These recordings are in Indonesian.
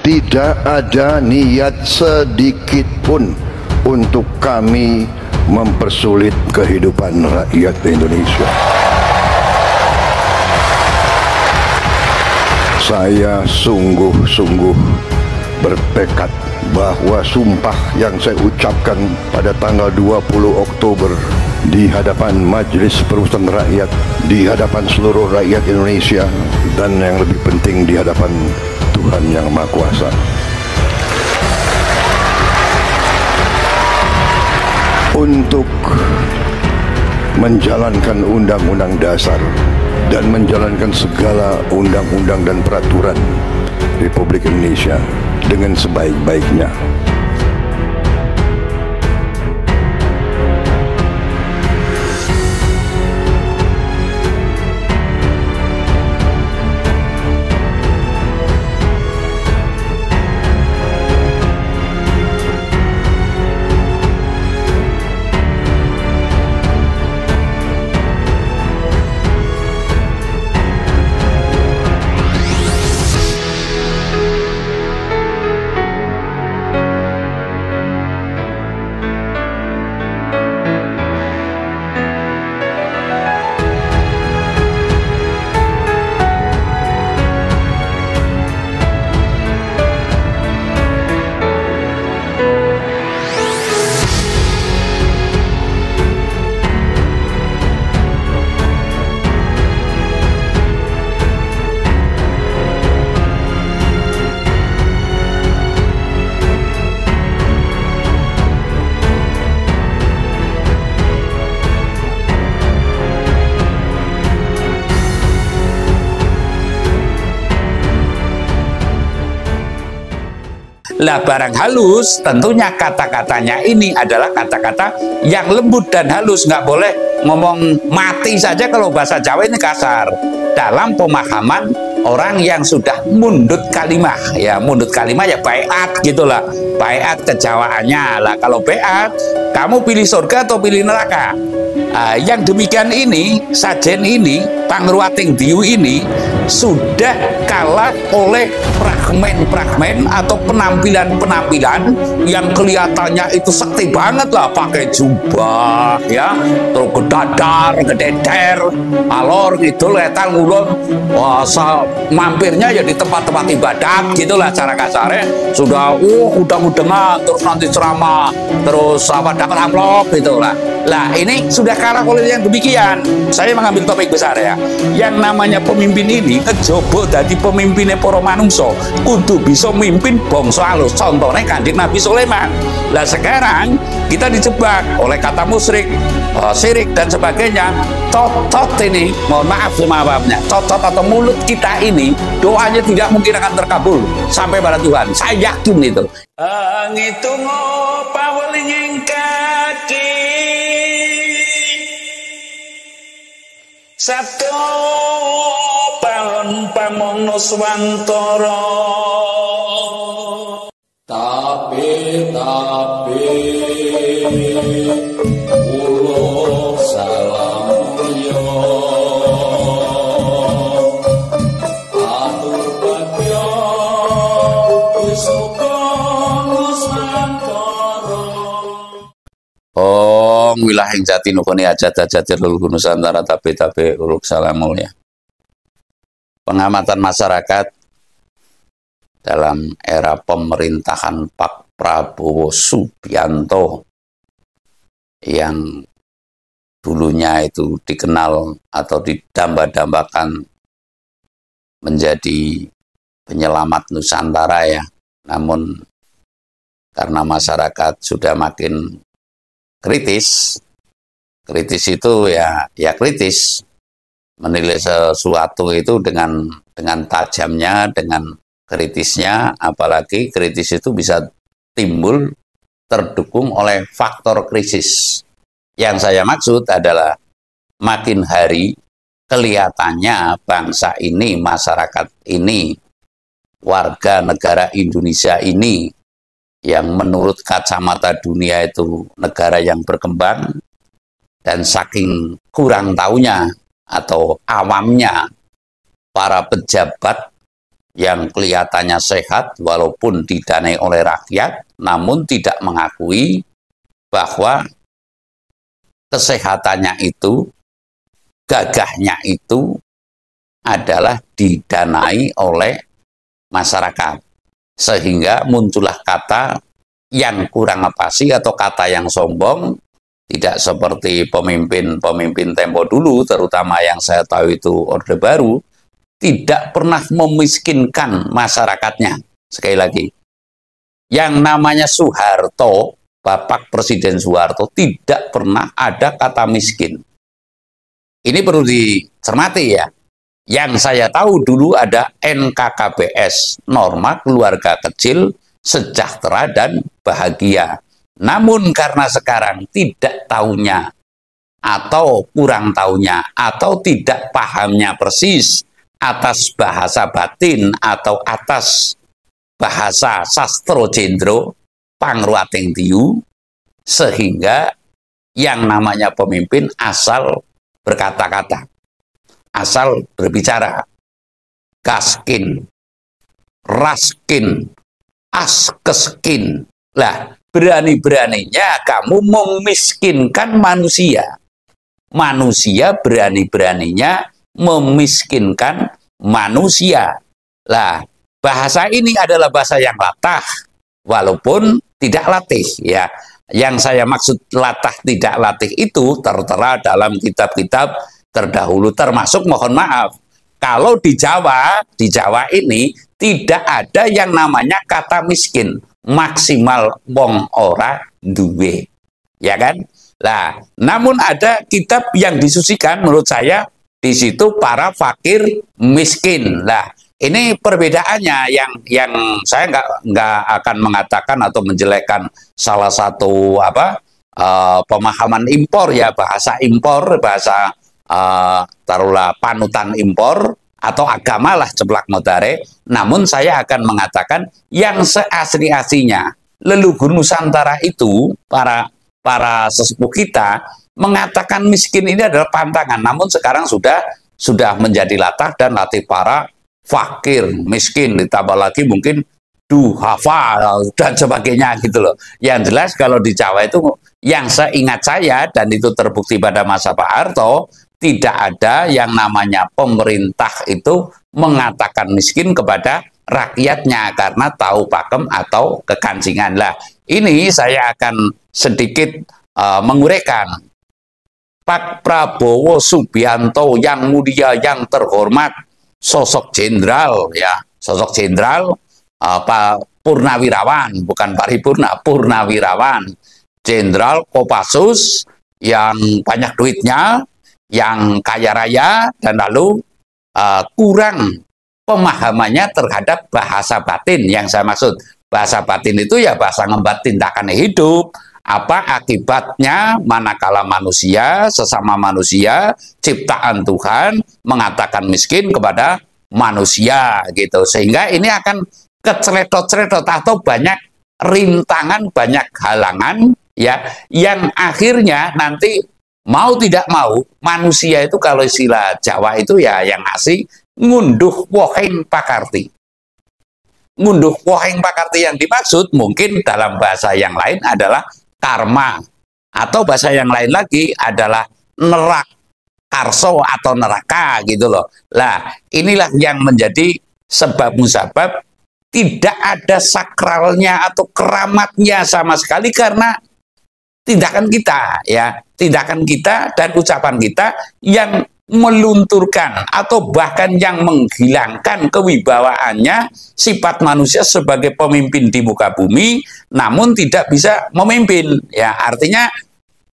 tidak ada niat sedikit pun untuk kami mempersulit kehidupan rakyat Indonesia. Saya sungguh-sungguh bertekad bahwa sumpah yang saya ucapkan pada tanggal 20 Oktober di hadapan Majelis Permusyawaratan Rakyat, di hadapan seluruh rakyat Indonesia, dan yang lebih penting di hadapan Tuhan Yang Maha Kuasa, untuk menjalankan Undang-Undang Dasar dan menjalankan segala undang-undang dan peraturan Republik Indonesia dengan sebaik-baiknya. Lah barang halus, tentunya kata-katanya ini adalah kata-kata yang lembut dan halus, nggak boleh ngomong mati saja. Kalau bahasa Jawa ini kasar. Dalam pemahaman orang yang sudah mundut kalimah, ya mundut kalimah ya baiat gitulah, baiat kejawaannya. Lah kalau baiat, kamu pilih surga atau pilih neraka? Yang demikian ini, sajen ini, pangruating diu ini sudah kalah oleh fragmen-fragmen atau penampilan-penampilan yang kelihatannya itu sakti banget lah, pakai jubah ya, terus gedadar, gededer, alor gitu, letal ngulon, mampirnya ya di tempat-tempat ibadat gitulah cara kasarnya, sudah udang-udangan, terus nanti ceramah, terus apa dapat amplop gitulah. Lah ini sudah kalah oleh yang demikian. Saya mengambil topik besar ya. Yang namanya pemimpin ini kejobo dari pemimpinnya para manungso untuk bisa mimpin bangsa halus. Contohnya Kanjeng Nabi Sulaiman. Lah sekarang kita dijebak oleh kata musyrik, syirik dan sebagainya. Cocot ini, mohon maaf maafnya, cocot atau mulut kita ini doanya tidak mungkin akan terkabul sampai pada Tuhan. Saya yakin itu. Ngitung paweling kaki Sabdo palon pamono swantara tapi ulo salamulya atur bagya isuka nusantara. Wilayah jati nukoni ajat-ajat ulul Nusantara tapi uluk salamulya. Pengamatan masyarakat dalam era pemerintahan Pak Prabowo Subianto yang dulunya itu dikenal atau didamba-dambakan menjadi penyelamat Nusantara ya. Namun karena masyarakat sudah makin kritis itu ya kritis, menilai sesuatu itu dengan tajamnya, dengan kritisnya, apalagi kritis itu bisa timbul terdukung oleh faktor krisis. Yang saya maksud adalah makin hari kelihatannya bangsa ini, masyarakat ini, warga negara Indonesia ini yang menurut kacamata dunia itu negara yang berkembang, dan saking kurang taunya atau awamnya para pejabat yang kelihatannya sehat walaupun didanai oleh rakyat, namun tidak mengakui bahwa kesehatannya itu, gagahnya itu adalah didanai oleh masyarakat. Sehingga muncullah kata yang kurang pasti atau kata yang sombong, tidak seperti pemimpin-pemimpin tempo dulu, terutama yang saya tahu itu Orde Baru, tidak pernah memiskinkan masyarakatnya. Sekali lagi, yang namanya Soeharto, Bapak Presiden Soeharto, tidak pernah ada kata miskin. Ini perlu dicermati ya. Yang saya tahu dulu ada NKKBS, Norma Keluarga Kecil, Sejahtera dan Bahagia. Namun karena sekarang tidak tahunya atau kurang tahunya atau tidak pahamnya persis atas bahasa batin atau atas bahasa sastro jendro pangruating tiu, sehingga yang namanya pemimpin asal berkata-kata, asal berbicara, gaskin, raskin, askeskin. Lah, berani-beraninya kamu memiskinkan manusia. Manusia berani-beraninya memiskinkan manusia. Lah, bahasa ini adalah bahasa yang latah, walaupun tidak latih ya. Yang saya maksud latah tidak latih itu tertera dalam kitab-kitab terdahulu, termasuk mohon maaf, kalau di Jawa ini tidak ada yang namanya kata miskin, maksimal wong ora duwe, ya kan? Lah, namun ada kitab yang disusikan menurut saya di situ para fakir miskin. Lah, ini perbedaannya yang saya nggak akan mengatakan atau menjelekkan salah satu pemahaman impor ya, bahasa impor, bahasa taruhlah panutan impor atau agama lah ceplak modare. Namun saya akan mengatakan yang seasli-aslinya leluhur Nusantara itu, para sesepuh kita mengatakan miskin ini adalah pantangan. Namun sekarang sudah menjadi latah dan latih para fakir, miskin, ditambah lagi mungkin duhafa dan sebagainya gitu loh. Yang jelas kalau di Jawa itu yang seingat saya dan itu terbukti pada masa Pak Harto, tidak ada yang namanya pemerintah itu mengatakan miskin kepada rakyatnya karena tahu pakem atau kekancingan. Lah, ini saya akan sedikit menguraikan. Pak Prabowo Subianto yang mulia, yang terhormat, sosok jenderal ya, sosok jenderal, Pak Purnawirawan, bukan paripurna, Purnawirawan, jenderal Kopassus yang banyak duitnya, yang kaya raya, dan lalu kurang pemahamannya terhadap bahasa batin. Yang saya maksud bahasa batin itu ya bahasa ngembat tindakan hidup, apa akibatnya manakala manusia, sesama manusia, ciptaan Tuhan mengatakan miskin kepada manusia gitu. Sehingga ini akan keceletot-celetot atau banyak rintangan, banyak halangan ya, yang akhirnya nanti mau tidak mau manusia itu kalau istilah Jawa itu ya yang asli ngunduh woheng pakarti. Ngunduh woheng pakarti yang dimaksud mungkin dalam bahasa yang lain adalah karma, atau bahasa yang lain lagi adalah nerak karso atau neraka gitu loh. Lah, inilah yang menjadi sebab musabab tidak ada sakralnya atau keramatnya sama sekali karena tindakan kita ya, tindakan kita dan ucapan kita yang melunturkan atau bahkan yang menghilangkan kewibawaannya sifat manusia sebagai pemimpin di muka bumi, namun tidak bisa memimpin ya. Artinya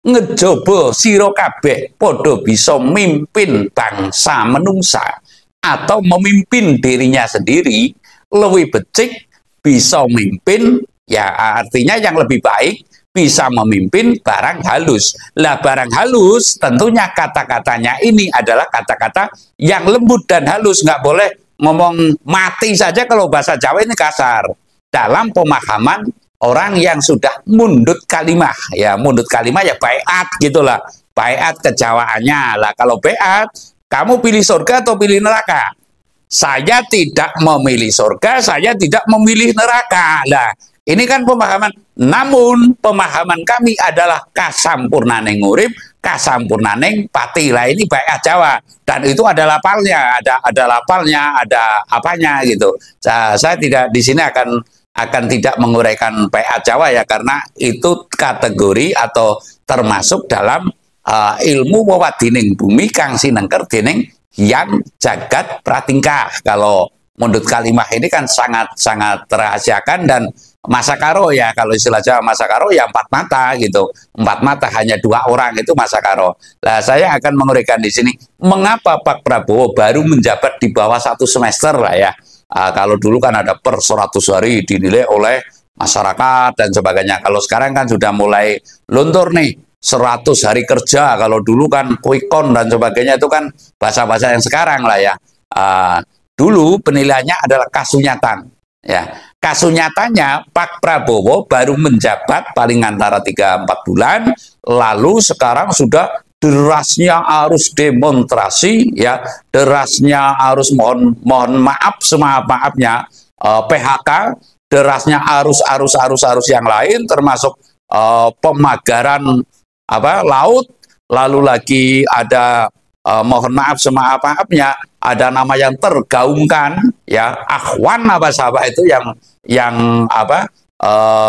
ngejobo sira kabeh padha bisa mimpin bangsa menungsa atau memimpin dirinya sendiri, lebih becik bisa memimpin ya, artinya yang lebih baik bisa memimpin barang halus. Lah, barang halus tentunya kata-katanya ini adalah kata-kata yang lembut dan halus, nggak boleh ngomong mati saja kalau bahasa Jawa ini kasar. Dalam pemahaman orang yang sudah mundut kalimah ya, mundut kalimah ya baiat gitulah, baiat kejawaannya. Lah, kalau baiat kamu pilih surga atau pilih neraka? Saya tidak memilih surga, saya tidak memilih neraka. Lah, ini kan pemahaman. Namun pemahaman kami adalah kasampurnaning urip, kasampurnaning pati. Lah ini baik Jawa, dan itu ada lapalnya, ada lapalnya, ada apanya gitu. Saya tidak di sini akan tidak menguraikan PA Jawa ya, karena itu kategori atau termasuk dalam ilmu wewadining bumi kang sinengker dening yang jagat pratingkah. Kalau menurut kalimah ini kan sangat terahasiakan, dan masakaro ya, kalau istilah Jawa masakaro ya 4 mata gitu. 4 mata hanya 2 orang itu masakaro. Nah, saya akan menguraikan di sini mengapa Pak Prabowo baru menjabat di bawah 1 semester lah ya. Kalau dulu kan ada per 100 hari dinilai oleh masyarakat dan sebagainya. Kalau sekarang kan sudah mulai luntur nih, 100 hari kerja. Kalau dulu kan quick count dan sebagainya, itu kan bahasa-bahasa yang sekarang lah ya. Dulu penilaiannya adalah kasunyatan. Ya, kasunyatanya Pak Prabowo baru menjabat paling antara 3-4 bulan, lalu sekarang sudah derasnya arus demonstrasi ya, derasnya arus mohon maaf semaaf-maafnya PHK, derasnya arus yang lain termasuk pemagaran laut, lalu lagi ada mohon maaf semaaf-maafnya ada nama yang tergaungkan ya, Akhwan sahabat itu yang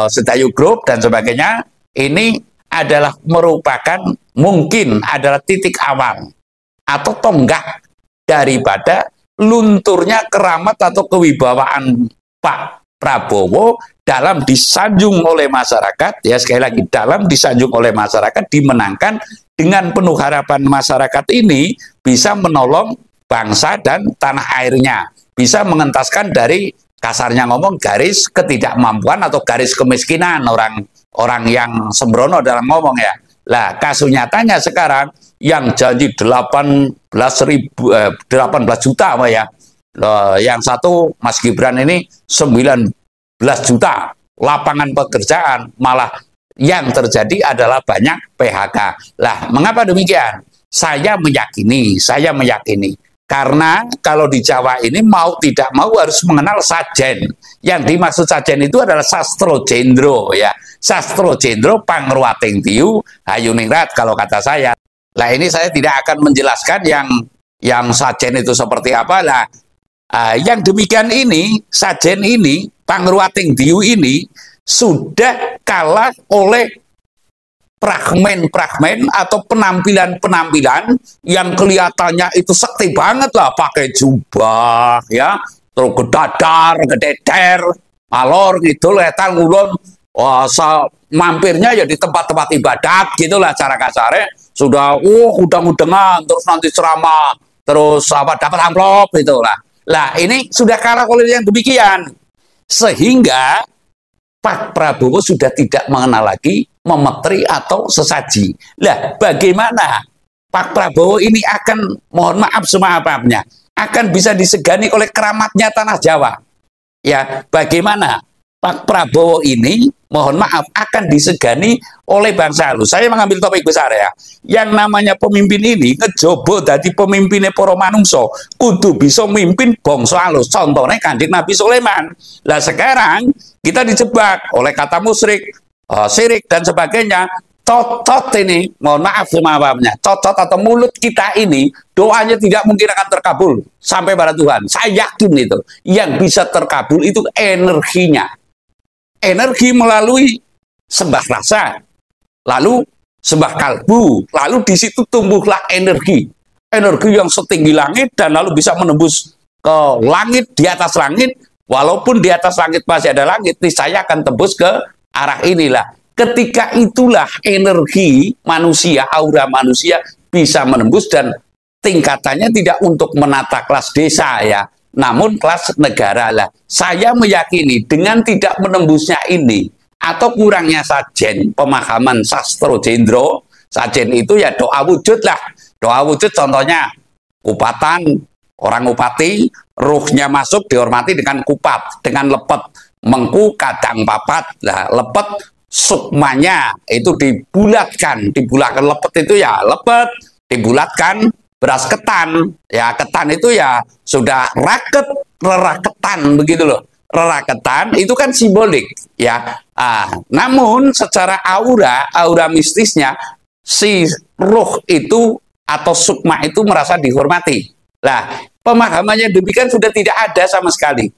Sedayu Group dan sebagainya. Ini adalah merupakan mungkin adalah titik awal atau tonggak daripada lunturnya keramat atau kewibawaan Pak Prabowo dalam disanjung oleh masyarakat ya, sekali lagi dalam disanjung oleh masyarakat, dimenangkan dengan penuh harapan masyarakat ini bisa menolong bangsa dan tanah airnya, bisa mengentaskan dari kasarnya ngomong garis ketidakmampuan atau garis kemiskinan orang yang sembrono dalam ngomong ya. Lah, kasunyatanya sekarang yang janji 18 juta apa ya. Yang satu Mas Gibran ini 19 juta lapangan pekerjaan, malah yang terjadi adalah banyak PHK. Lah, mengapa demikian? Saya meyakini karena kalau di Jawa ini mau tidak mau harus mengenal sajen. Yang dimaksud sajen itu adalah sastro jendro ya. Sastro jendro pangruating tiu hayuningrat kalau kata saya. Lah, ini saya tidak akan menjelaskan yang sajen itu seperti apa lah. Yang demikian ini, sajen ini, pangruating tiu ini sudah kalah oleh fragmen-fragmen atau penampilan-penampilan yang kelihatannya itu sakti banget lah, pakai jubah ya, terus gedadar, gededer, alor gitu, letal ngulon, mampirnya ya di tempat-tempat ibadat gitulah cara kasarnya, sudah udang-udangan, terus nanti ceramah, terus dapat amplop gitulah. Lah, ini sudah kalah oleh yang demikian, sehingga Pak Prabowo sudah tidak mengenal lagi memetri atau sesaji. Lah, bagaimana Pak Prabowo ini akan, mohon maaf semaaf-maafnya, akan bisa disegani oleh keramatnya tanah Jawa? Ya, bagaimana Pak Prabowo ini, mohon maaf, akan disegani oleh bangsa halus? Saya mengambil topik besar ya. Yang namanya pemimpin ini ngejobo dadi pemimpinnya para manungso, kudu bisa mimpin bangsa halus. Contohnya Kanjeng Nabi Sulaiman. Lah, sekarang kita dijebak oleh kata musyrik, syirik dan sebagainya. Cocot ini, mohon maaf semaafnya, cocot atau mulut kita ini doanya tidak mungkin akan terkabul sampai pada Tuhan. Saya yakin itu. Yang bisa terkabul itu energinya. Energi melalui sembah rasa, lalu sembah kalbu, lalu di situ tumbuhlah energi yang setinggi langit dan lalu bisa menembus ke langit, di atas langit. Walaupun di atas langit masih ada langit, saya akan tembus ke arah inilah. Ketika itulah energi manusia, aura manusia bisa menembus, dan tingkatannya tidak untuk menata kelas desa ya, namun kelas negara lah. Saya meyakini dengan tidak menembusnya ini atau kurangnya sajen pemahaman sastro jendro, sajen itu ya doa wujud lah. Doa wujud contohnya kupatan, orang upati ruhnya masuk dihormati dengan kupat, dengan lepet, mengku kadang papat. Nah, lepet sukmanya itu dibulatkan lepet itu ya lepet, dibulatkan beras ketan. Ya, ketan itu ya sudah reraketan begitu loh. Reraketan itu kan simbolik ya. Namun secara aura mistisnya si ruh itu atau sukma itu merasa dihormati. Lah, pemahamannya demikian sudah tidak ada sama sekali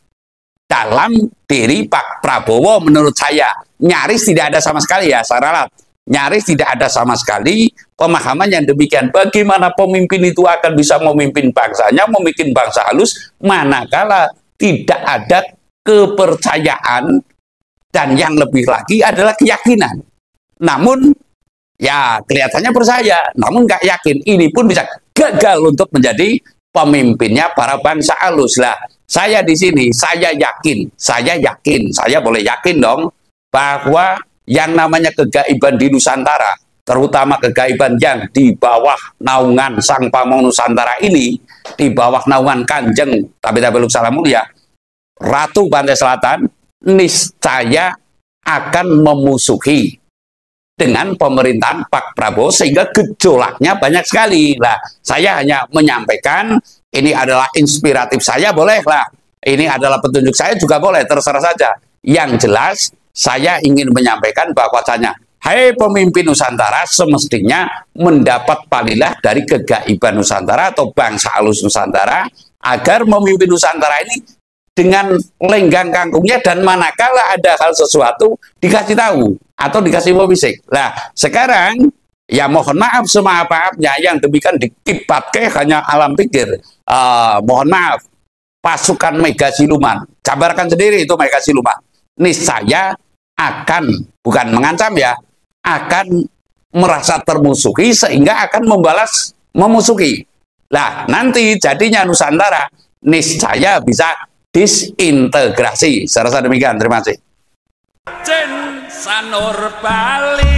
dalam diri Pak Prabowo. Menurut saya nyaris tidak ada sama sekali ya, Saralat. Nyaris tidak ada sama sekali pemahaman yang demikian. Bagaimana pemimpin itu akan bisa memimpin bangsanya, memimpin bangsa halus, manakala tidak ada kepercayaan, dan yang lebih lagi adalah keyakinan. Namun ya kelihatannya percaya, namun nggak yakin. Ini pun bisa gagal untuk menjadi pemimpinnya para bangsa halus. Lah, saya di sini saya yakin, saya boleh yakin dong bahwa yang namanya kegaiban di Nusantara, terutama kegaiban yang di bawah naungan Sang Pamong Nusantara ini, di bawah naungan Kanjeng Tabita Beluk Salamulia, Ratu Pantai Selatan, niscaya akan memusuhi dengan pemerintahan Pak Prabowo, sehingga gejolaknya banyak sekali. Lah, saya hanya menyampaikan ini adalah inspiratif saya, boleh lah. Ini adalah petunjuk saya juga boleh, terserah saja. Yang jelas saya ingin menyampaikan bahwasanya hai pemimpin Nusantara semestinya mendapat palilah dari kegaiban Nusantara atau bangsa halus Nusantara agar memimpin Nusantara ini dengan lenggang kangkungnya, dan manakala ada hal sesuatu dikasih tahu atau dikasih pembisik. Nah, sekarang ya mohon maaf semaaf-maafnya yang demikian dikibatkan hanya alam pikir. Mohon maaf, pasukan Mega Siluman, jabarkan sendiri itu Mega Siluman, niscaya akan, bukan mengancam ya, akan merasa termusuhi sehingga akan membalas memusuhi. Nah, nanti jadinya Nusantara niscaya bisa disintegrasi. Saya rasa demikian. Terima kasih. Sanur Bali